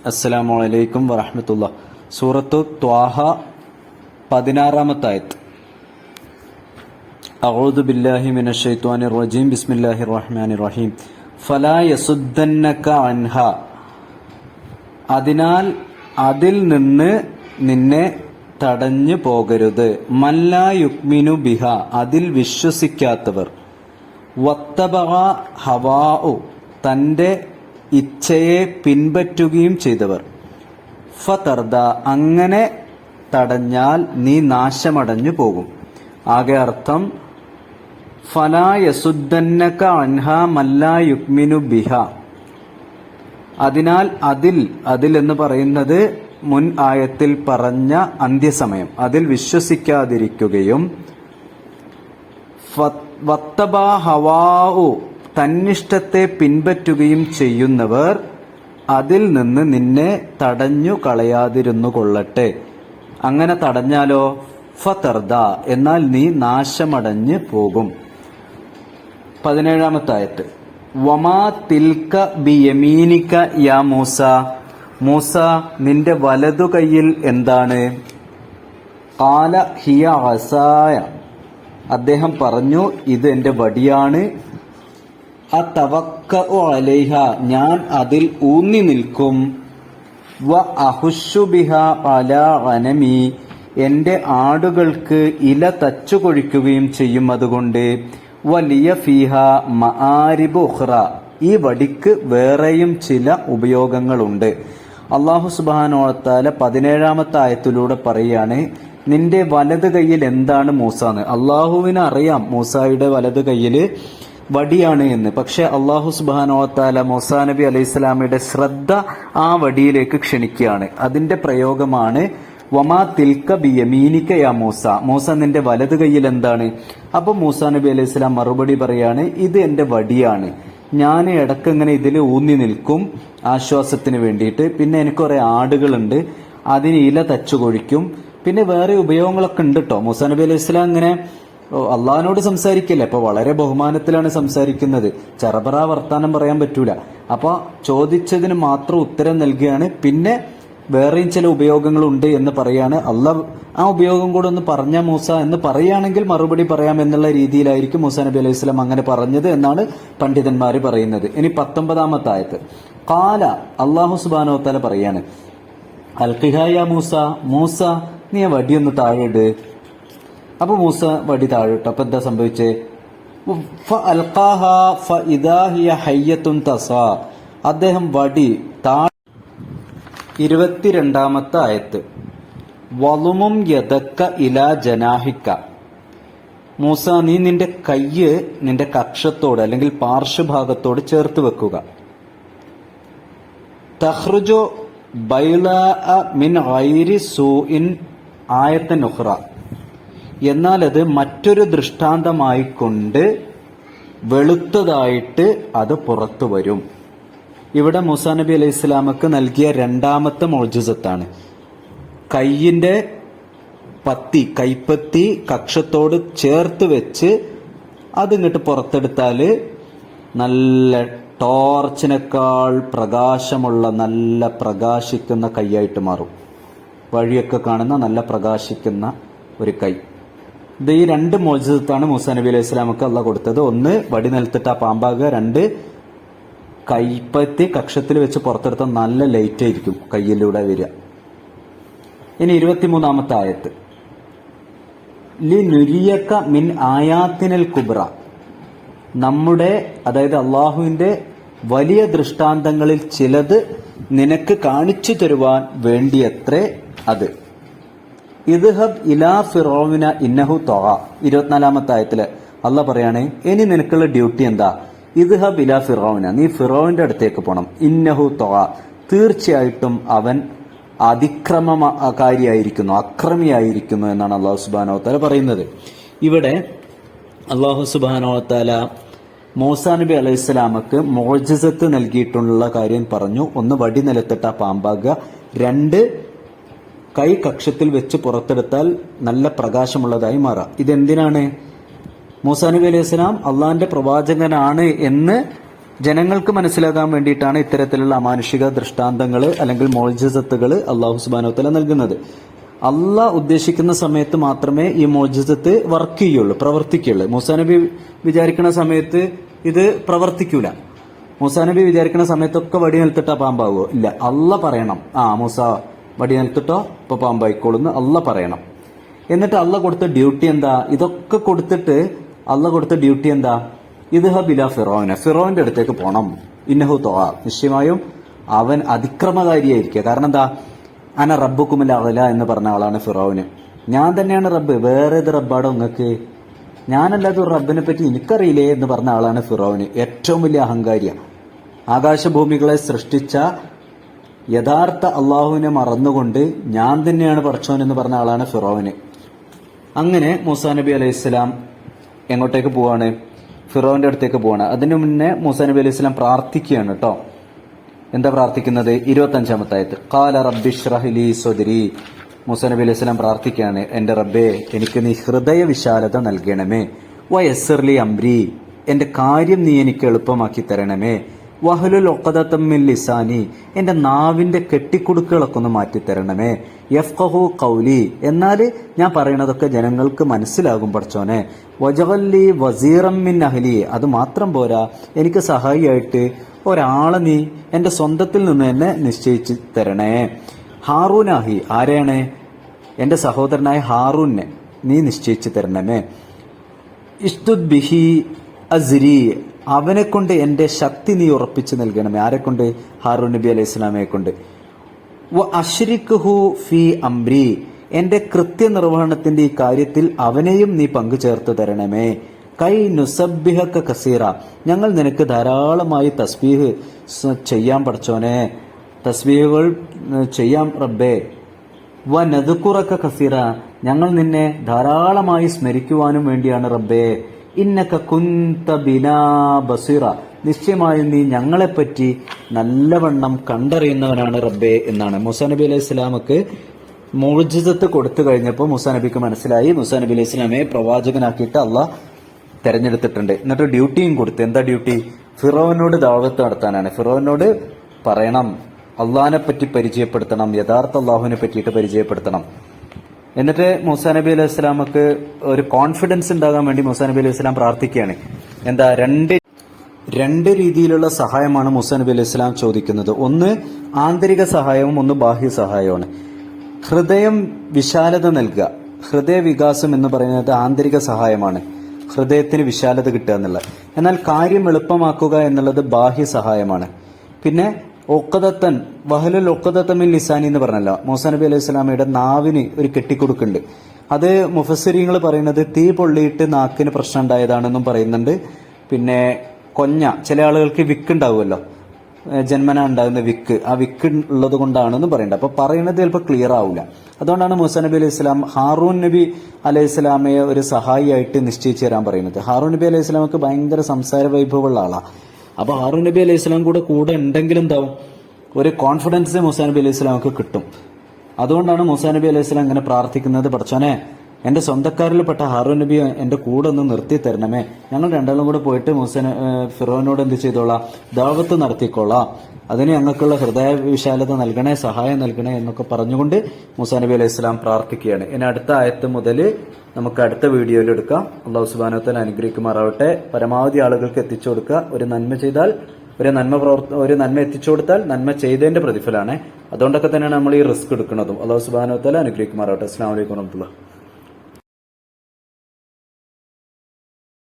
അസ്സലാമു അലൈക്കും വറഹ്മത്തുള്ളാഹി. സൂറത്തു ത്വാഹ 16-ാമത്തെ ആയത്ത്. അഊദു ബില്ലാഹി മിനശ് ശൈത്വാനിർ റജീം. ബിസ്മില്ലാഹിർ റഹ്മാനിർ റഹീം. ഫലാ യസുദ്ദന്നക അൻഹ, അതിനാൽ അതിൽ നിന്ന് നിന്നെ തടഞ്ഞു പോകരുത്. മല്ലാ യുക്മിനു ബിഹ, അതിൽ വിശ്വസിക്കാത്തവർ. വത്തബഅ ഹവാഉ, തന്റെ ഇച്ഛയെ പിൻപറ്റുകയും ചെയ്തവർ. ഫതർദ, അങ്ങനെ തടഞ്ഞാൽ നീ നാശമടഞ്ഞു പോകും. ആകെ അർത്ഥം ഫലാ യസുദ്ദന്നക അൻഹ മല്ലാ യുക്മിനു ബിഹ. അതിനാൽ അതിൽ എന്ന് പറയുന്നത് മുൻ ആയത്തിൽ പറഞ്ഞ അന്ത്യസമയം, അതിൽ വിശ്വസിക്കാതിരിക്കുകയും വത്തബാ ഹവാഉ, തന്നിഷ്ടത്തെ പിൻപറ്റുകയും ചെയ്യുന്നവർ അതിൽ നിന്ന് നിന്നെ തടഞ്ഞു കളയാതിരുന്നു കൊള്ളട്ടെ. അങ്ങനെ തടഞ്ഞാലോ ഫതർദ, എന്നാൽ നീ നാശമടഞ്ഞ് പോകും. 17-ാമത്തെ ആയത്ത്. വമാ തിൽക ബിയമീനിക യാ മൂസ, മൂസ നിന്റെ വലതു കൈയിൽ എന്താണ്? ഖാല ഹിയ അസായ, അദ്ദേഹം പറഞ്ഞു ഇത് എന്റെ വടിയാണ്. അതവക്കഉ അലൈഹ, ഞാൻ അതിൽ ഊന്നി നിൽക്കും. വ അഹുഷു ബിഹ അലാ ഗനമി, എന്റെ ആടുകൾക്ക് ഇല തച്ചു കൊഴിക്കുകയും ചെയ്യും അതുകൊണ്ട്. വലിയ ഫീഹ മആരിബു ഉഖ്റ, ഈ വടിക്ക് വേറെയും ചില ഉപയോഗങ്ങളുണ്ട്. അല്ലാഹു സുബ്ഹാനഹു വ തആല 17-ാമത്തെ ആയത്തിലൂടെ പറയാണ് നിന്റെ വലത് കൈയിൽ എന്താണ് മൂസാന്ന്. അള്ളാഹുവിന് അറിയാം മൂസായുടെ വലത് കൈയിൽ വടിയാണ് എന്ന്. പക്ഷെ അള്ളാഹു സുബ്ഹാനഹു വ തആല മൂസാ നബി അലൈഹി സ്വലാമയുടെ ശ്രദ്ധ ആ വടിയിലേക്ക് ക്ഷണിക്കുകയാണ്. അതിന്റെ പ്രയോഗമാണ് വമാ തിൽക ബിയമീനിക യാ മൂസ, മൂസ നിന്റെ വലത് കൈയിൽ എന്താണ്? അപ്പൊ മൂസാ നബി അലൈഹി സ്വലാം മറുപടി പറയാണ് ഇത് എന്റെ വടിയാണ്, ഞാൻ ഇടക്ക് ഇങ്ങനെ ഇതിൽ ഊന്നി നിൽക്കും ആശ്വാസത്തിന് വേണ്ടിയിട്ട്. പിന്നെ എനിക്ക് കുറെ ആടുകളുണ്ട്, അതിന് ഇല തച്ചു കൊഴിക്കും. പിന്നെ വേറെ ഉപയോഗങ്ങളൊക്കെ ഉണ്ട് കേട്ടോ. മൂസാ നബി അലൈഹി സ്വലാം ഇങ്ങനെ അള്ളാഹിനോട് സംസാരിക്കില്ല, അപ്പൊ വളരെ ബഹുമാനത്തിലാണ് സംസാരിക്കുന്നത്. ചറബറ വർത്താനം പറയാൻ പറ്റൂല. അപ്പൊ ചോദിച്ചതിന് മാത്രം ഉത്തരം നൽകുകയാണ്. പിന്നെ വേറെയും ചില ഉപയോഗങ്ങളുണ്ട് എന്ന് പറയാണ്. അള്ളാഹ് ആ ഉപയോഗം കൂടെ ഒന്ന് പറഞ്ഞ മൂസ എന്ന് പറയുകയാണെങ്കിൽ മറുപടി പറയാം എന്നുള്ള രീതിയിലായിരിക്കും മൂസാ നബി അലൈഹി സ്വലാം അങ്ങനെ പറഞ്ഞത് എന്നാണ് പണ്ഡിതന്മാർ പറയുന്നത്. ഇനി 19-ാമത്തെ ആയത്ത്. ഖാല, അള്ളാഹു സുബ്ഹാനഹു വ തആല പറയാണ് അൽഖിഹ യാ മൂസ, മൂസ നീ ആ വടിയൊന്ന് താഴെയിട്. അപ്പൊ മൂസ വടി താഴിട്ടു. അപ്പൊ എന്താ സംഭവിച്ചേ? ഫഅൽഖാഹ ഫഇദാ ഹിയ ഹയ്യത്തുൻ തസാ, അദ്ദേഹം വടി 22-ാമത്തെ ആയത്ത്. വളുമും യദക്ക ഇലാ ജനാഹിക്ക, മൂസ നീ നിന്റെ കയ്യ് നിന്റെ കക്ഷത്തോട് അല്ലെങ്കിൽ പാർശ്വഭാഗത്തോട് ചേർത്ത് വെക്കുക. തഖ്റുജു ബൈളാഅ മിൻ ഗൈരി സൂഇൻ ആയത്തൻ ഉഖ്റ, എന്നാൽ അത് മറ്റൊരു ദൃഷ്ടാന്തമായിക്കൊണ്ട് വെളുത്തതായിട്ട് അത് പുറത്തു വരും. ഇവിടെ മൂസാ നബി അലൈഹി സ്വലാമക്ക് നൽകിയ 2ാമത്തെ മുഅ്ജിസത്താണ്. കയ്യിന്റെ കൈപ്പത്തി കക്ഷത്തോട് ചേർത്ത് വെച്ച് അതിങ്ങോട്ട് പുറത്തെടുത്താല് നല്ല ടോർച്ചിനേക്കാൾ പ്രകാശമുള്ള നല്ല പ്രകാശിക്കുന്ന കൈയായിട്ട് മാറും. വഴിയൊക്കെ കാണുന്ന നല്ല പ്രകാശിക്കുന്ന ഒരു കൈ. ഇത് ഈ 2 മുഅ്ജിസത്താണ് മൂസാ നബി അലൈഹി സ്വലാമക്ക് അള്ളാഹ് കൊടുത്തത്. ഒന്ന് വടി നിലത്തിട്ട് ആ പാമ്പാകുക, 2 കൈപ്പത്തി കക്ഷത്തിൽ വെച്ച് പുറത്തെടുത്ത നല്ല ലൈറ്റ് ആയിരിക്കും കയ്യിലൂടെ വരിക. ഇനി 23-ാമത്തെ ആയത്ത്. ലി നുരിയക മിൻ ആയാത്തിനൽ കുബ്ര, നമ്മുടെ അതായത് അള്ളാഹുവിന്റെ വലിയ ദൃഷ്ടാന്തങ്ങളിൽ ചിലത് നിനക്ക് കാണിച്ചു തരുവാൻ വേണ്ടിയത്രേ അത്. ഇദ്ഹബ് ഇലാ ഫിറൗന ഇന്നഹു തഗ, 24-ാമത്തെ ആയത്തില് അള്ളാഹ് പറയാണ് ഇനി നിനക്കുള്ള ഡ്യൂട്ടി എന്താ? ഇദ്ഹബ് ഇലാ ഫിറൗന, നീ ഫിറൗന്റെ അടുത്തേക്ക് പോണം. ഇന്നഹു തഗ, തീർച്ചയായിട്ടും അവൻ അതിക്രമകാരിയായിരിക്കുന്നു, അക്രമിയായിരിക്കുന്നു എന്നാണ് അള്ളാഹു സുബ്ഹാനഹു വ തആല പറയുന്നത്. ഇവിടെ അള്ളാഹു സുബ്ഹാനഹു വ തആല മൂസാ നബി അലൈഹി സ്വലാമക്ക് മുഅ്ജിസത്ത് നൽകിയിട്ടുള്ള കാര്യം പറഞ്ഞു. ഒന്ന് വടി നിലത്തിട്ട പാമ്പാകുക, 2 കൈ കക്ഷത്തിൽ വെച്ച് പുറത്തെടുത്താൽ നല്ല പ്രകാശമുള്ളതായി മാറാം. ഇതെന്തിനാണ്? മൂസാ നബി അലൈഹി സ്വലാം അള്ളാഹിന്റെ പ്രവാചകനാണ് എന്ന് ജനങ്ങൾക്ക് മനസ്സിലാക്കാൻ വേണ്ടിയിട്ടാണ് ഇത്തരത്തിലുള്ള അമാനുഷിക ദൃഷ്ടാന്തങ്ങൾ അല്ലെങ്കിൽ മോൾജിസത്തുകൾ അള്ളാഹു സുബ്ഹാനഹു വ തആല നൽകുന്നത്. അള്ളാഹ് ഉദ്ദേശിക്കുന്ന സമയത്ത് മാത്രമേ ഈ മോൾജിസത്ത് വർക്ക് ചെയ്യുള്ളൂ, പ്രവർത്തിക്കുള്ളൂ. മൂസാ നബി വിചാരിക്കുന്ന സമയത്ത് ഇത് പ്രവർത്തിക്കൂല. മൂസാ നബി വിചാരിക്കുന്ന സമയത്തൊക്കെ വടി നിലത്തിട്ടാ പാമ്പാവോ? ഇല്ല. അള്ളാഹ് പറയണം, മൂസ വടി നിലത്തിട്ടോ ഇപ്പൊ പാമ്പായിക്കോളൂന്ന് അള്ളാഹ് പറയണം. എന്നിട്ട് അള്ളാഹ് കൊടുത്ത ഡ്യൂട്ടി എന്താ? ഇതൊക്കെ കൊടുത്തിട്ട് അള്ളാഹ് കൊടുത്ത ഡ്യൂട്ടി എന്താ? ഇദ്ഹബ് ഇലാ ഫിറോന്റെ അടുത്തേക്ക് പോണം. ഇന്നഹു ത്വഗാ, നിശ്ചയമായും അവൻ അതിക്രമകാരിയായിരിക്കുക. കാരണം എന്താ? അന റബ്ബുക്കുമുൽ അഅ്ല എന്ന് പറഞ്ഞ ആളാണ് ഫിറോന്. ഞാൻ തന്നെയാണ് റബ്ബ്, വേറെ ഏത് റബ്ബാടോ നിങ്ങൾക്ക്? ഞാനല്ലാതെ ഒരു റബ്ബിനെ പറ്റി എനിക്കറിയില്ലേ എന്ന് പറഞ്ഞ ആളാണ് ഫിറോന്. ഏറ്റവും വലിയ അഹങ്കാരിയ. ആകാശഭൂമികളെ സൃഷ്ടിച്ച യഥാർത്ഥ അള്ളാഹുവിനെ മറന്നുകൊണ്ട് ഞാൻ തന്നെയാണ് പടച്ചോൻ എന്ന് പറഞ്ഞ ആളാണ് ഫിറോന്. അങ്ങനെ മൂസാ നബി അലൈഹിസ്സലാം എങ്ങോട്ടേക്ക് പോവാണ്? ഫിറോന്റെ അടുത്തേക്ക് പോവാണ്. അതിനു മുന്നേ മൂസാ നബി അലൈഹിസ്സലാം പ്രാർത്ഥിക്കുകയാണ് കേട്ടോ. എന്താ പ്രാർത്ഥിക്കുന്നത്? 25-ാമത്തെ ആയത്ത്, ഖാല റബ്ബിശ്റഹ് ലീ സ്വദ്രി. മൂസാ നബി അലൈഹിസ്സലാം പ്രാർത്ഥിക്കുകയാണ്, എന്റെ റബ്ബേ, എനിക്ക് നീ ഹൃദയ വിശാലത നൽകണമേ. വയസ്സിർ ലി അംരി, എന്റെ കാര്യം നീ എനിക്ക് എളുപ്പമാക്കി തരണമേ. വഹ്ലുൽ ഉഖ്ദതം മിൻ ലിസാനി, എന്റെ നാവിന്റെ കെട്ടിക്കുടുക്കുകളൊക്കെ ഒന്ന് മാറ്റിത്തരണമേ. യഫ്ഖഹു ഖൗലി, എന്നാൽ ഞാൻ പറയണതൊക്കെ ജനങ്ങൾക്ക് മനസ്സിലാകും പടച്ചോനെ. വജഅല്ലി വസീറം മിൻ അഹ്ലി, അത് മാത്രം പോരാ, എനിക്ക് സഹായിയായിട്ട് ഒരാളെ നീ എന്റെ സ്വന്തത്തിൽ നിന്ന് എന്നെ നിശ്ചയിച്ച് തരണേ. ഹാറൂനാഹി, ആരെയാണ്? എന്റെ സഹോദരനായ ഹാറൂനെ നീ നിശ്ചയിച്ച് തരണമേ. ഇഷ്തുദ് ബിഹി അസ്രി, അവനെ കൊണ്ട് എന്റെ ശക്തി നീ ഉറപ്പിച്ചു നൽകണമേ. ആരെ കൊണ്ട്? ഹാറൂൻ നബി അലൈഹി സ്വലാമയെ കൊണ്ട്. വ അശ്രിക്ഹു ഫി അംരി, എന്റെ കൃത്യനിർവഹണത്തിന്റെ ഈ കാര്യത്തിൽ അവനെയും നീ പങ്കുചേർത്ത് തരണമേ. കൈ നുസബ്ബിഹക കസീറ, ഞങ്ങൾ നിനക്ക് ധാരാളമായി തസ്ബീഹ് ചെയ്യാൻ പടച്ചോനെ, തസ്ബീഹുകൾ ചെയ്യാം റബ്ബേ. വ നദ്കുറക കസീറ, ഞങ്ങൾ നിന്നെ ധാരാളമായി സ്മരിക്കുവാനും വേണ്ടിയാണ് റബ്ബേ. ഇന്നക കുന്ത ബിനാ ബസീറ, നിശ്ചയമായും നീ ഞങ്ങളെപ്പറ്റി നല്ലവണ്ണം കണ്ടറിയുന്നവനാണ് റബ്ബേ എന്നാണ്. മൂസാ നബി അലൈഹി സ്വലാമക്ക് മുഅ്ജിസത്ത് കൊടുത്തു കഴിഞ്ഞപ്പോൾ മൂസാ നബിക്ക് മനസ്സിലായി മൂസാ നബി അലൈഹി സ്വലാമയെ പ്രവാചകനാക്കിയിട്ട് അള്ളാഹ് തെരഞ്ഞെടുത്തിട്ടുണ്ട്. എന്നിട്ട് ഡ്യൂട്ടിയും കൊടുത്തു. എന്താ ഡ്യൂട്ടി? ഫിറോവിനോട് ദഅവത്ത് നടത്താനാണ്. ഫിറോവിനോട് പറയണം, അള്ളാഹിനെ പറ്റി പരിചയപ്പെടുത്തണം, യഥാർത്ഥ അള്ളാഹുവിനെ പറ്റിയിട്ട് പരിചയപ്പെടുത്തണം. എന്നിട്ട് മൂസാ നബി അലൈഹി സ്വലാമക്ക് ഒരു കോൺഫിഡൻസ് ഉണ്ടാകാൻ വേണ്ടി മൂസാ നബി അലൈഹി സ്വലാം പ്രാർത്ഥിക്കുകയാണ്. എന്താ? രണ്ട് രീതിയിലുള്ള സഹായമാണ് മൂസാ നബി അലൈഹി സ്വലാം ചോദിക്കുന്നത്. ഒന്ന് ആന്തരിക സഹായവും ഒന്ന് ബാഹ്യ സഹായവുമാണ്. ഹൃദയം വിശാലത നൽകുക, ഹൃദയ വികാസം എന്ന് പറയുന്നത് ആന്തരിക സഹായമാണ്, ഹൃദയത്തിന് വിശാലത കിട്ടുക എന്നുള്ളത്. എന്നാൽ കാര്യം എളുപ്പമാക്കുക എന്നുള്ളത് ബാഹ്യ സഹായമാണ്. പിന്നെ ഒക്കതത്തൻ വഹലുൽ ഒക്കതത്തൻ മിൻ ലിസാനി എന്ന് പറഞ്ഞല്ലോ, മൂസാ നബി അലൈഹി സ്വലാമയുടെ നാവിന് ഒരു കെട്ടിക്കൊടുക്കുന്നുണ്ട്. അത് മുഫസ്സിരീങ്ങൾ പറയുന്നത് തീ പൊള്ളിയിട്ട് നാക്കിന് പ്രശ്നം ഉണ്ടായതാണെന്നും പറയുന്നുണ്ട്. പിന്നെ ചില ആളുകൾക്ക് വിക്ക് ഉണ്ടാവുമല്ലോ, ജന്മന ഉണ്ടാകുന്ന വിക്ക്, ആ വിക്ക് ഉള്ളത് കൊണ്ടാണെന്ന് പറയുന്നുണ്ട്. അപ്പൊ പറയുന്നത് ചിലപ്പോൾ ക്ലിയർ ആവില്ല. അതുകൊണ്ടാണ് മൂസാ നബി അലൈഹി സ്വലാം ഹാറൂൻ നബി അലൈഹി സ്വലാമയെ ഒരു സഹായിയായിട്ട് നിശ്ചയിച്ചു തരാൻ പറയുന്നത്. ഹാറൂൻ നബി അലൈഹി സ്വലാമക്ക് ഭയങ്കര സംസാര വൈഭവമുള്ള ആളാണ്. അപ്പൊ ഹാറൂൻ നബി അലൈഹി സ്വലാം കൂടെ ഉണ്ടെങ്കിലും എന്താവും, ഒരു കോൺഫിഡൻസ് മൂസാ നബി അലൈഹി സ്വലാമക്ക് കിട്ടും. അതുകൊണ്ടാണ് മൂസാ നബി അലൈഹി സ്വലാം ഇങ്ങനെ പ്രാർത്ഥിക്കുന്നത്, പടച്ചോനെ എന്റെ സ്വന്തക്കാരിൽപ്പെട്ട ഹാറൂൻ നബി എന്റെ കൂടെ ഒന്ന് നിർത്തി തരണമേ. ഞങ്ങൾ രണ്ടാളും കൂടെ പോയിട്ട് ഫിറോനോട് എന്ത് ചെയ്തോളാം? ദഅവത്ത് നടത്തിക്കോളാം. അതിന് ഞങ്ങൾക്കുള്ള ഹൃദയ വിശാലത നൽകണേ, സഹായം നൽകണേ എന്നൊക്കെ പറഞ്ഞുകൊണ്ട് മൂസാ നബി അലൈഹി സ്വലാം പ്രാർത്ഥിക്കുകയാണ്. ഇനി അടുത്ത ആയത്ത് മുതൽ നമുക്ക് അടുത്ത വീഡിയോയിൽ എടുക്കാം. അല്ലാഹു സുബ്ഹാനഹു വ തആല അനുഗ്രഹിക്കുമാറാവട്ടെ. പരമാവധി ആളുകൾക്ക് എത്തിച്ചു കൊടുക്കുക. ഒരു നന്മ എത്തിച്ചു കൊടുത്താൽ നന്മ ചെയ്തതിന്റെ പ്രതിഫലമാണ്. അതുകൊണ്ടൊക്കെ തന്നെയാണ് നമ്മൾ ഈ റിസ്ക് എടുക്കുന്നതും. അല്ലാഹു സുബ്ഹാനഹു വ തആല അനുഗ്രഹിക്കുമാറാവട്ടെ. അസ്സലാമു അലൈക്കും വറഹ്മത്തുള്ളാഹി.